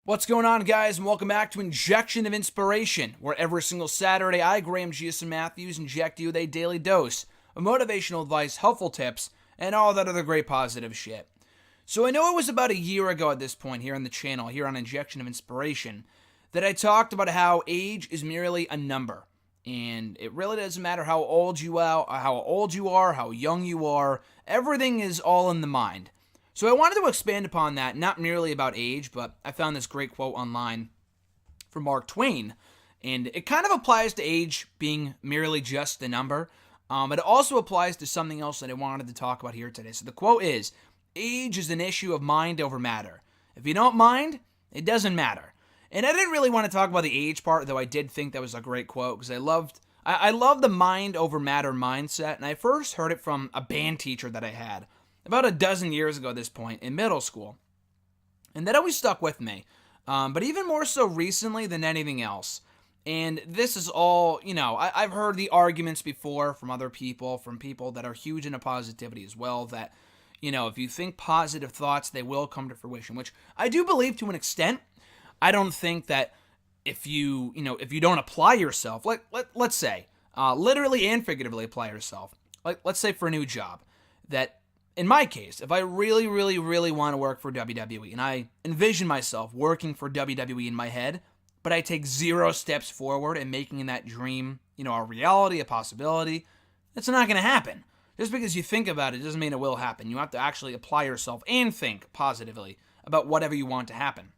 What's going on, guys, and welcome back to Injection of Inspiration, where every single Saturday I, Graham Giason Matthews, inject you with a daily dose of motivational advice, helpful tips, and all that other great positive shit. So I know it was about a year ago at this point here on the channel, here on Injection of Inspiration, that I talked about how age is merely a number, and it really doesn't matter how old you are, how young you are, everything is all in the mind. So I wanted to expand upon that, not merely about age, but I found this great quote online from Mark Twain, and it kind of applies to age being merely just a number, but it also applies to something else that I wanted to talk about here today. So the quote is, age is an issue of mind over matter. If you don't mind, it doesn't matter. And I didn't really want to talk about the age part, though I did think that was a great quote, because I love the mind over matter mindset, and I first heard it from a band teacher that I had about a dozen years ago at this point in middle school. And that always stuck with me. But even more so recently than anything else. And this is all, I've heard the arguments before from other people, from people that are huge into positivity as well, that, if you think positive thoughts, they will come to fruition, which I do believe to an extent. I don't think that if you don't apply yourself, let's say, literally and figuratively apply yourself, let's say for a new job, that in my case, if I really, really, really want to work for WWE, and I envision myself working for WWE in my head, but I take 0 steps forward and making that dream, a reality, a possibility, it's not going to happen. Just because you think about it doesn't mean it will happen. You have to actually apply yourself and think positively about whatever you want to happen.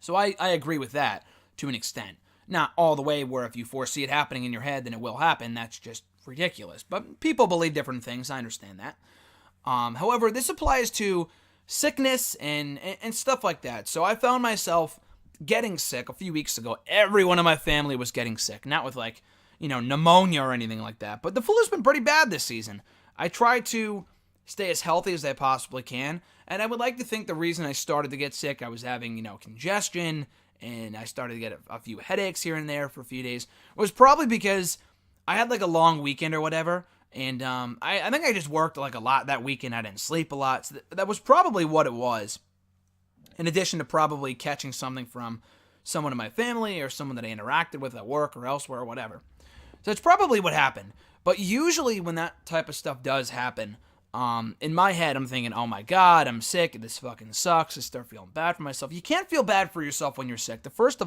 So I agree with that to an extent. Not all the way where if you foresee it happening in your head, then it will happen. That's just ridiculous. But people believe different things. I understand that. However, this applies to sickness and stuff like that. So I found myself getting sick a few weeks ago. Everyone in my family was getting sick. Not with pneumonia or anything like that. But the flu's been pretty bad this season. I try to stay as healthy as I possibly can. And I would like to think the reason I started to get sick, I was having, congestion, and I started to get a few headaches here and there for a few days, was probably because I had a long weekend or whatever. And I think I just worked a lot that weekend. I didn't sleep a lot. So that was probably what it was. In addition to probably catching something from someone in my family or someone that I interacted with at work or elsewhere or whatever. So it's probably what happened. But usually when that type of stuff does happen, in my head I'm thinking, oh my God, I'm sick. This fucking sucks. I start feeling bad for myself. You can't feel bad for yourself when you're sick. The first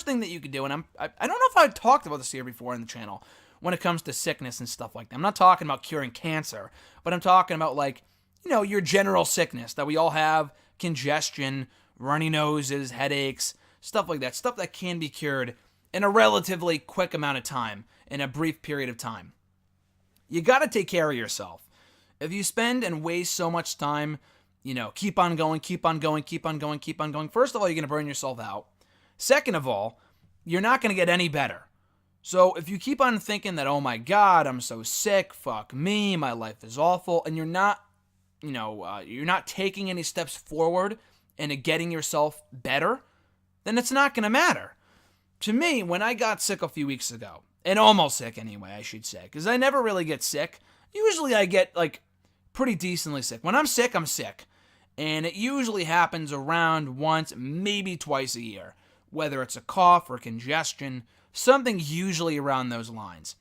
thing that you can do, and I don't know if I've talked about this here before in the channel, when it comes to sickness and stuff like that. I'm not talking about curing cancer, but I'm talking about your general sickness that we all have, congestion, runny noses, headaches, stuff like that. Stuff that can be cured in a relatively quick amount of time, in a brief period of time. You got to take care of yourself. If you spend and waste so much time, keep on going, first of all, you're going to burn yourself out. Second of all, you're not going to get any better. So if you keep on thinking that, oh my God, I'm so sick, fuck me, my life is awful, and you're not taking any steps forward into getting yourself better, then it's not going to matter. To me, when I got sick a few weeks ago, and almost sick anyway, I should say, because I never really get sick. Usually I get pretty decently sick. When I'm sick, I'm sick. And it usually happens around once, maybe twice a year, whether it's a cough or congestion, something usually around those lines.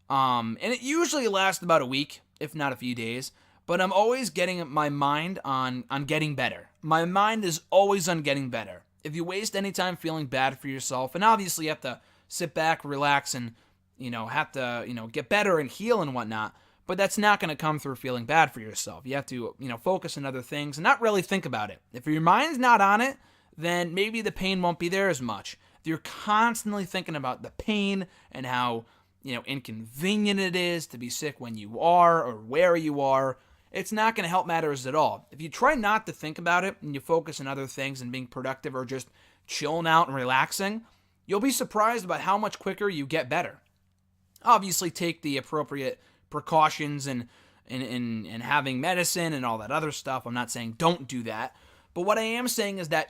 And it usually lasts about a week, if not a few days. But I'm always getting my mind on getting better. My mind is always on getting better. If you waste any time feeling bad for yourself, and obviously you have to sit back, relax, and, have to, get better and heal and whatnot. But that's not going to come through feeling bad for yourself. You have to, focus on other things and not really think about it. If your mind's not on it, then maybe the pain won't be there as much. If you're constantly thinking about the pain and how, inconvenient it is to be sick when you are or where you are, it's not going to help matters at all. If you try not to think about it and you focus on other things and being productive or just chilling out and relaxing, you'll be surprised about how much quicker you get better. Obviously, take the appropriate precautions and having medicine and all that other stuff. I'm not saying don't do that. But what I am saying is that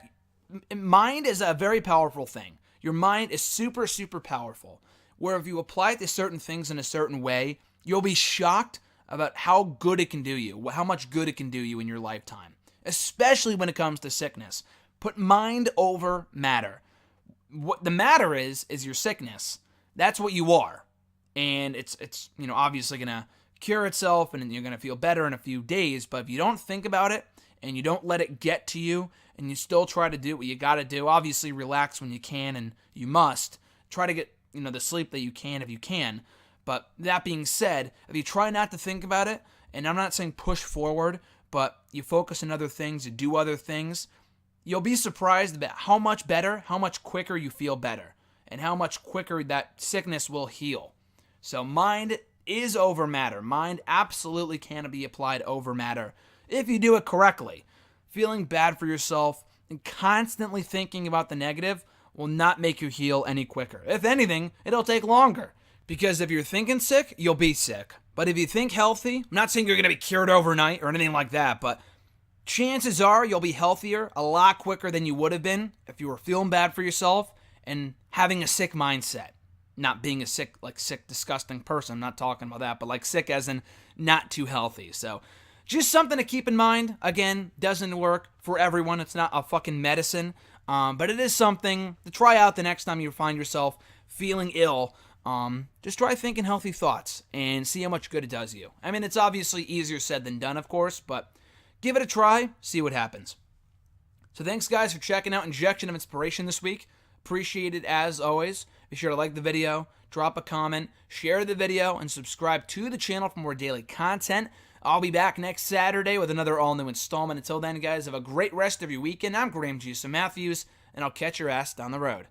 mind is a very powerful thing. Your mind is super, super powerful. Where if you apply it to certain things in a certain way, you'll be shocked about how good it can do you, how much good it can do you in your lifetime, especially when it comes to sickness. Put mind over matter. What the matter is your sickness. That's what you are. And it's obviously going to cure itself and you're going to feel better in a few days, but if you don't think about it and you don't let it get to you and you still try to do what you got to do, obviously relax when you can and you must. Try to get, the sleep that you can if you can. But that being said, if you try not to think about it, and I'm not saying push forward, but you focus on other things, you do other things, you'll be surprised about how much better, how much quicker you feel better, and how much quicker that sickness will heal. So mind is over matter. Mind absolutely can be applied over matter if you do it correctly. Feeling bad for yourself and constantly thinking about the negative will not make you heal any quicker. If anything, it'll take longer. Because if you're thinking sick, you'll be sick. But if you think healthy, I'm not saying you're going to be cured overnight or anything like that, but chances are you'll be healthier a lot quicker than you would have been if you were feeling bad for yourself and having a sick mindset. Not being a sick, disgusting person. I'm not talking about that, but sick as in not too healthy. So just something to keep in mind. Again, doesn't work for everyone. It's not a fucking medicine. But it is something to try out the next time you find yourself feeling ill. Just try thinking healthy thoughts and see how much good it does you. I mean, it's obviously easier said than done, of course, but give it a try, see what happens. So thanks, guys, for checking out Injection of Inspiration this week. Appreciate it as always. Be sure to like the video, drop a comment, share the video, and subscribe to the channel for more daily content. I'll be back next Saturday with another all-new installment. Until then, guys, have a great rest of your weekend. I'm Graham G. Matthews, and I'll catch your ass down the road.